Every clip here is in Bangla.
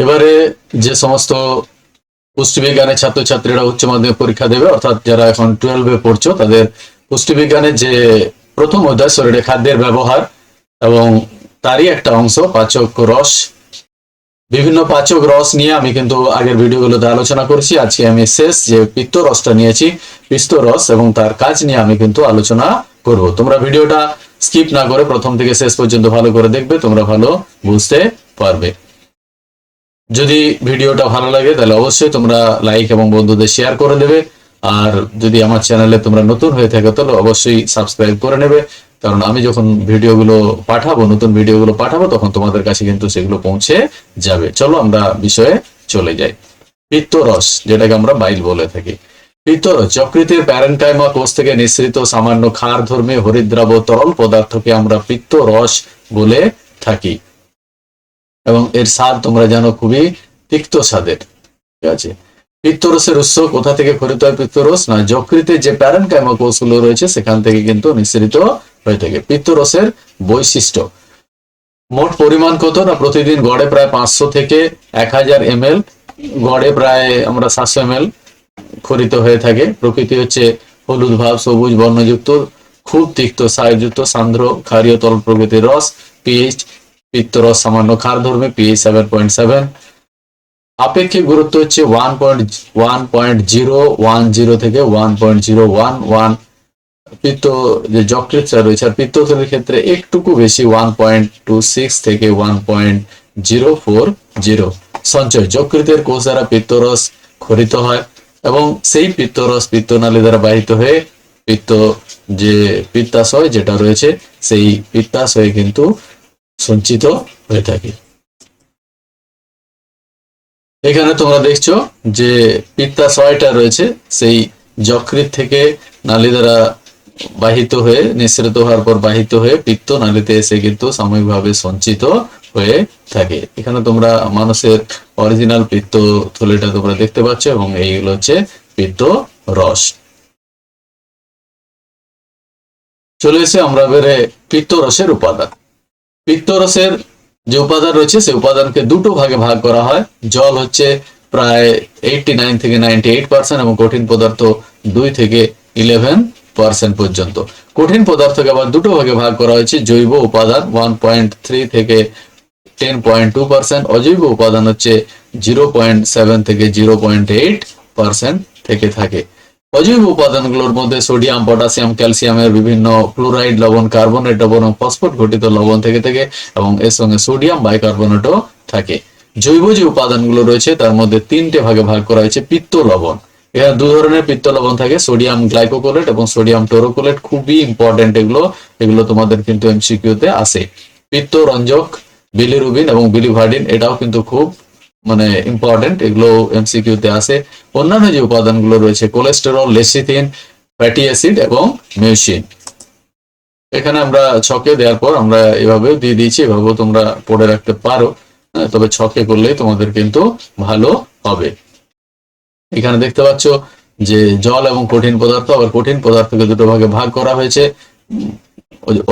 এবারে যে সমস্ত পুষ্টিবিজ্ঞানের ছাত্রছাত্রীরা উচ্চ মাধ্যমিক পরীক্ষা দেবে, অর্থাৎ যারা এখন 12-এ পড়ছো, তাদের পুষ্টিবিজ্ঞানের যে প্রথম অধ্যায় শরীরে খাদ্যের ব্যবহার এবং তারই একটা অংশ পাচক রস, বিভিন্ন পাচক রস নিয়ে আমি কিন্তু আগের ভিডিওগুলোতে আলোচনা করেছি। আজকে আমি শেষ যে পিত্ত রসটা নিয়েছি, পিত্ত রস এবং তার কাজ নিয়ে আমি কিন্তু আলোচনা করব। তোমরা ভিডিওটা স্কিপ না করে প্রথম থেকে শেষ পর্যন্ত ভালো করে দেখবে, তোমরা ভালো বুঝতে পারবে। যদি ভিডিওটা ভালো লাগে তাহলে অবশ্যই তোমরা লাইক এবং বন্ধুদের শেয়ার করে দেবে। আর যদি আমার চ্যানেলে তোমরা নতুন হয়ে থাকো তাহলে অবশ্যই সাবস্ক্রাইব করে নেবে, কারণ আমি যখন ভিডিওগুলো পাঠাবো, নতুন ভিডিওগুলো পাঠাবো, তখন তোমাদের কাছে কিন্তু সেগুলো পৌঁছে যাবে। চলো আমরা বিষয়ে চলে যাই। পিত্তরস, যেটাকে আমরা বাইল বলে থাকি। পিত্তরস যকৃতের প্যারেনকাইমা কোষ থেকে নিঃসৃত সামান্য ক্ষার ধর্মী হরিদ্রাব তরল পদার্থকে আমরা পিত্তরস বলে থাকি এবং এর স্বাদ তোমরা জানো খুবই তিক্ত স্বাদের। ঠিক আছে, পিত্তরসের উৎস কোথা থেকে খরিত হয়? পিত্তরস না যকৃতে যে প্যারেনকাইমা কোষগুলো রয়েছে সেখান থেকে কিন্তু নিঃসৃত হয়ে থাকে। পিত্তরসের বৈশিষ্ট্য, মোট পরিমাণ কত না প্রতিদিন গড়ে প্রায় 500 থেকে 1000 ml, গড়ে প্রায় আমরা 700 ml খরিত হয়ে থাকে। প্রকৃতি হচ্ছে হলুদ ভাব, সবুজ বর্ণযুক্ত, খুব তিক্ত সারযুক্ত সান্দ্র ক্ষারীয় তরল প্রকৃতির রস। পিএইচ পিত্তরস সামান্য ক্ষারধর্মী, পিএইচ 7.7। আপেক্ষিক গুরুত্ব হচ্ছে 1.010 থেকে 1.011। পিত্ত যে যকৃতটা রয়েছে আর পিত্তথলির ক্ষেত্রে একটুকু বেশি, 1.26 থেকে 1.040। সঞ্চয়, যকৃতের কোষ দ্বারা পিত্তরস খরিত হয় এবং সেই পিত্তরস পিত্তনালী দ্বারা বাহিত হয়ে পিত্ত যে পিত্তাশয় যেটা রয়েছে সেই পিত্তাশয়ে কিন্তু সঞ্চিত হয়ে থাকে। এখানে তোমরা দেখছো যে পিত্তাশয়টা রয়েছে সেই যকৃত থেকে নালী দ্বারা বাহিত হয়ে নিঃসৃত হওয়ার পর বাহিত হয়ে পিত্ত নালীতে এসে কিন্তু সাময়িকভাবে সঞ্চিত হয়ে থাকে। এখানে তোমরা মানুষের অরিজিনাল পিত্ত থলিটা তোমরা দেখতে পাচ্ছ এবং এইগুলো হচ্ছে পিত্ত রস। চলে এসে আমরা বেড়ে পিত্ত রসের উপাদান। পিত্ত রসের যে উপাদান রয়েছে সেই উপাদানকে দুটো ভাগে ভাগ করা হয়। জল হচ্ছে প্রায় 89 থেকে 98% এবং কঠিন পদার্থ 2 থেকে 11% পর্যন্ত। কঠিন পদার্থকে আবার দুটো ভাগে ভাগ করা হয়েছে, জৈব উপাদান 1.3 থেকে 10.2%, অজৈব উপাদান হচ্ছে 0.7 থেকে 0.8% থেকে থাকে। অজৈব উপাদানগুলোর মধ্যে সোডিয়াম, পটাশিয়াম, ক্যালসিয়ামের বিভিন্ন ক্লোরাইড লবণ, কার্বনেট লবণ এবং ফসফেট ঘটিত লবণ থেকে থাকে এবং এর সঙ্গে সোডিয়াম বাইকার্বনেটও থাকে। জৈব যে উপাদানগুলো রয়েছে তার মধ্যে 3টে ভাগে ভাগ করা হয়েছে। পিত্ত লবণ, এখানে 2 ধরনের পিত্ত লবণ থাকে, সোডিয়াম গ্লাইকোকোলেট এবং সোডিয়াম টোরোকোলেট। খুবই ইম্পর্টেন্ট এগুলো তোমাদের কিন্তু এমসিকিউতে আসে। পিত্ত রঞ্জক বিলিরুবিন এবং বিলিভার্ডিন, এটাও কিন্তু খুব ইম্পর্টেন্ট, এগুলো এমসিকিউতে আসে। অন্যান্য যে উপাদানগুলো রয়েছে কোলেস্টেরল, লেসিথিন, ফ্যাটি অ্যাসিড এবং মিউসিন। এখানে আমরা ছকে দেওয়ার পর আমরা এভাবেও দিয়ে দিয়েছি, এভাবেও তোমরা পড়ে রাখতে পারো, তবে ছকে করলেই তোমাদের কিন্তু ভালো হবে। এখানে দেখতে পাচ্ছ যে জল এবং কঠিন পদার্থ, আবার কঠিন পদার্থকে দুটো ভাগে ভাগ করা হয়েছে,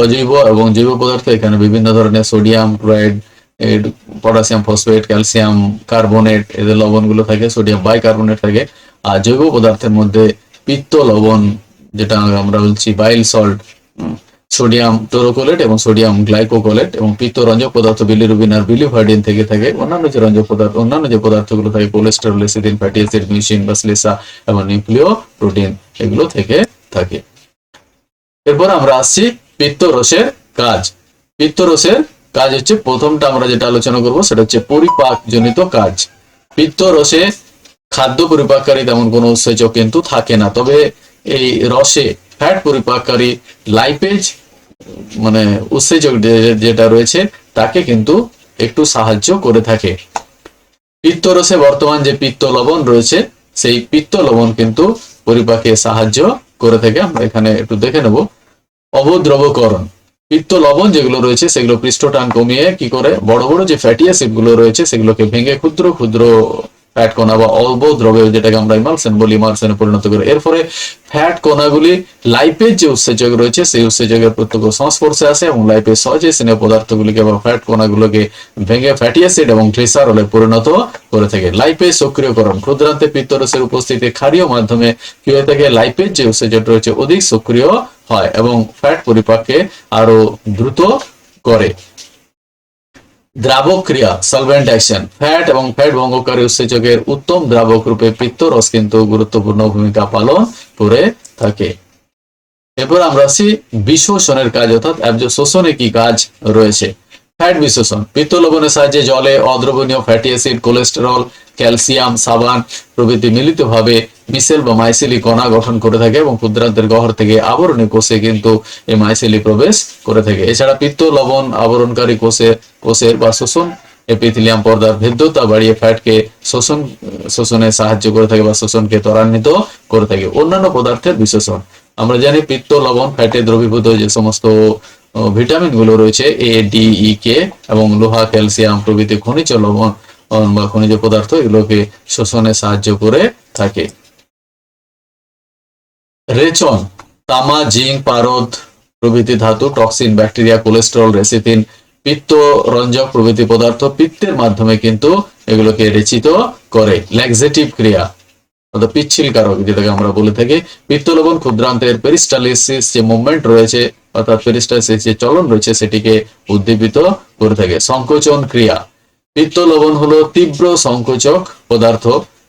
অজৈব এবং জৈব পদার্থ। এখানে বিভিন্ন ধরনের sodium chloride, potassium phosphate, calcium carbonate, এদের লবণগুলো থাকে, সোডিয়াম বাইকার্বনেট থাকে। আর জৈব পদার্থের মধ্যে পিত্ত লবণ, যেটা আমরা বলছি বাইল সল্ট, সোডিয়াম টোরোকোলেট এবং সোডিয়াম গ্লাইকোকোলেট এবং পিত্ত রঞ্জক পদার্থ বিলিরুবিন আর বিলিভার্ডিন থেকে থাকে। অন্যান্য যে রঞ্জক পদার্থ, অন্যান্য যে পদার্থগুলো থাকে cholesterol, lecithin, fatty acid, mucin বা শ্লেষা এবং নিউক্লিয় প্রোটিন, এগুলো থেকে থাকে। এরপর আমরা আসছি পিত্ত রসের কাজ। পিত্ত রসের কাজ হচ্ছে, প্রথমটা আমরা যেটা আলোচনা করব সেটা হচ্ছে পরিপাক জনিত কাজ। পিত্ত রসে খাদ্য পরিপাককারী তেমন কোনো উৎসেচক কিন্তু থাকে না, তবে এই রসে ফ্যাট পরিপাককারী লাইপেজ উৎসেচক যেটা রয়েছে তাকে কিন্তু একটু সাহায্য করে থাকে। পিত্ত রসে বর্তমান যে পিত্ত লবণ রয়েছে সেই পিত্ত লবণ কিন্তু পরিপাকে সাহায্য করে থাকে। আমরা এখানে একটু দেখে নেব। অবদ্রবকরণ, পিত্ত লবণ যেগুলো রয়েছে সেগুলো পৃষ্ঠটান কমিয়ে কি করে বড় বড় যে ফ্যাটি অ্যাসিড গুলো রয়েছে সেগুলোকে ভেঙে ক্ষুদ্র ক্ষুদ্র ফ্যাট কণা বা অবদ্রব্য যেটাকে আমরা ইমালশন বলি, ইমালশনে পরিণত করে। এরপরে ফ্যাট কণাগুলি লাইপেজ যে উৎসেচক রয়েছে সেই উৎসেচকের প্রত্যক্ষ সংস্পর্শে আসে এবং লাইপেজ সহজে স্নেহ পদার্থগুলিকে বা ফ্যাট কণাগুলোকে ভেঙে ফ্যাটি অ্যাসিড এবং গ্লিসারলে পরিণত করে থাকে। লাইপেজ সক্রিয়করণ, ক্ষুদ্রান্তে পিত্তরসের উপস্থিতি ক্ষারীয় মাধ্যমে কি হয়ে থাকে, লাইপেজ যে উৎসেচক রয়েছে অধিক সক্রিয় হয় এবং ফ্যাট পরিপাককে আরো দ্রুত করে। দ্রাবক ক্রিয়া, সলভেন্ট অ্যাকশন, ফ্যাট এবং ফ্যাট ভঙ্গকারী উৎসেচকের উত্তম দ্রাবক রূপে পিত্তরস কিন্তু গুরুত্বপূর্ণ ভূমিকা পালন করে থাকে। এরপর আমরা আসি বিশোষণের কাজ, অর্থাৎ শোষণে কি কাজ রয়েছে। ফ্যাট বিশোষণ, পিত্ত লবণের সাহায্যে জলে অদ্রবণীয় ফ্যাটি অ্যাসিড, কোলেস্টেরল, ক্যালসিয়াম, সাবান প্রভৃতি মিলিতভাবে মিসেল বা মাইসেলি কণা গঠন করে থাকে এবং ক্ষুদ্রান্তের গহ্বর থেকে আবরণী কোষে কিন্তু এই মাইসেলি প্রবেশ করে থাকে। এছাড়া পিত্ত লবণ আবরণকারী কোষের বা শোষণ এপিথেলিয়াম পর্দার ভেদ্যতা বাড়িয়ে ফ্যাটকে শোষণে সাহায্য করে থাকে বা শোষণকে ত্বরান্বিত করে থাকে। অন্যান্য পদার্থের বিশোষণ, আমরা জানি পিত্ত লবণ ফ্যাটে দ্রবীভূত যে সমস্ত ভিটামিন গুলো রয়েছে এ, ডি, ই, কে এবং লোহা, ক্যালসিয়াম প্রভৃতি খনিজ লবণ বা খনিজ পদার্থ এগুলোকে শোষণে সাহায্য করে থাকে। রেচন, তামা, জিঙ্ক, পারদ প্রভৃতি ধাতু, টক্সিন, ব্যাকটেরিয়া, কোলেস্টেরল, রেসিটিন, পিত্ত রঞ্জক প্রভৃতি পদার্থ পিত্তের মাধ্যমে কিন্তু এগুলোকে রেচিত করে। ল্যাক্সেটিভ ক্রিয়া, অর্থাৎ পিচ্ছিল কারক যেটাকে আমরা বলে থাকি। পিত্ত লবণ ক্ষুদ্রান্তের পেরিস্টালিসিস যে মুভমেন্ট রয়েছে অর্থাৎ পেরিস্টালিসিস যে চলন রয়েছে সেটিকে উদ্দীপিত করে থাকে। সংকোচন ক্রিয়া, পিত্ত লবণ হলো তীব্র সংকোচক পদার্থ,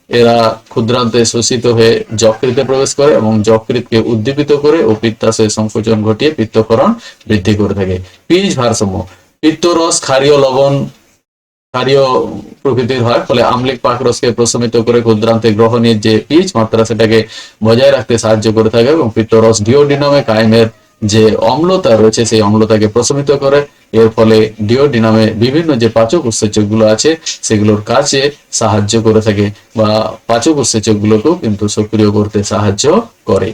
এরা ক্ষুদ্রান্তে শোষিত হয়ে যকৃতে প্রবেশ করে এবং যকৃতকে উদ্দীপিত করে ও পিত্তাশয় সংকোচন ঘটিয়ে পিত্তকরণ বৃদ্ধি করে থাকে। পিএইচ ভারসাম্য, পিত্তরস ক্ষারীয় প্রকৃতির হয়, ফলে আম্লিক পাকরসকে প্রশমিত করে ক্ষুদ্রান্তে গ্রহণের যে পিএইচ মাত্রা সেটাকে বজায় রাখতে সাহায্য করে থাকে এবং পিত্তরস ডিওডিনামে কায়েমের যে অম্লতা রয়েছে সেই অম্লতাকে প্রশমিত করে। এর ফলে ডিওডিনামে বিভিন্ন যে পাচক উৎসেচক গুলো আছে সেগুলোর কাজে সাহায্য করে থাকে বা পাচক উৎসেচক গুলোকেও কিন্তু সক্রিয় করতে সাহায্য করে।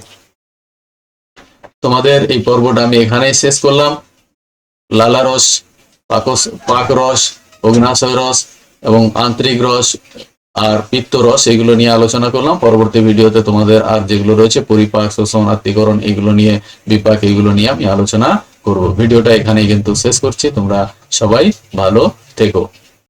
তোমাদের এই পর্বটা আমি এখানেই শেষ করলাম। লালারস, পাকরস, অগ্নাশয় রস এবং আন্তরিক রস আর পিত্তরস এগুলো নিয়ে আলোচনা করলাম। পরবর্তী ভিডিওতে তোমাদের আর যেগুলো রয়েছে পরিপাক, শোষণ, আত্তীকরণ এগুলো নিয়ে, বিপাক এগুলো নিয়ে আমি আলোচনা করব। ভিডিওটা এখানেই কিন্তু শেষ করছি। তোমরা সবাই ভালো থেকো।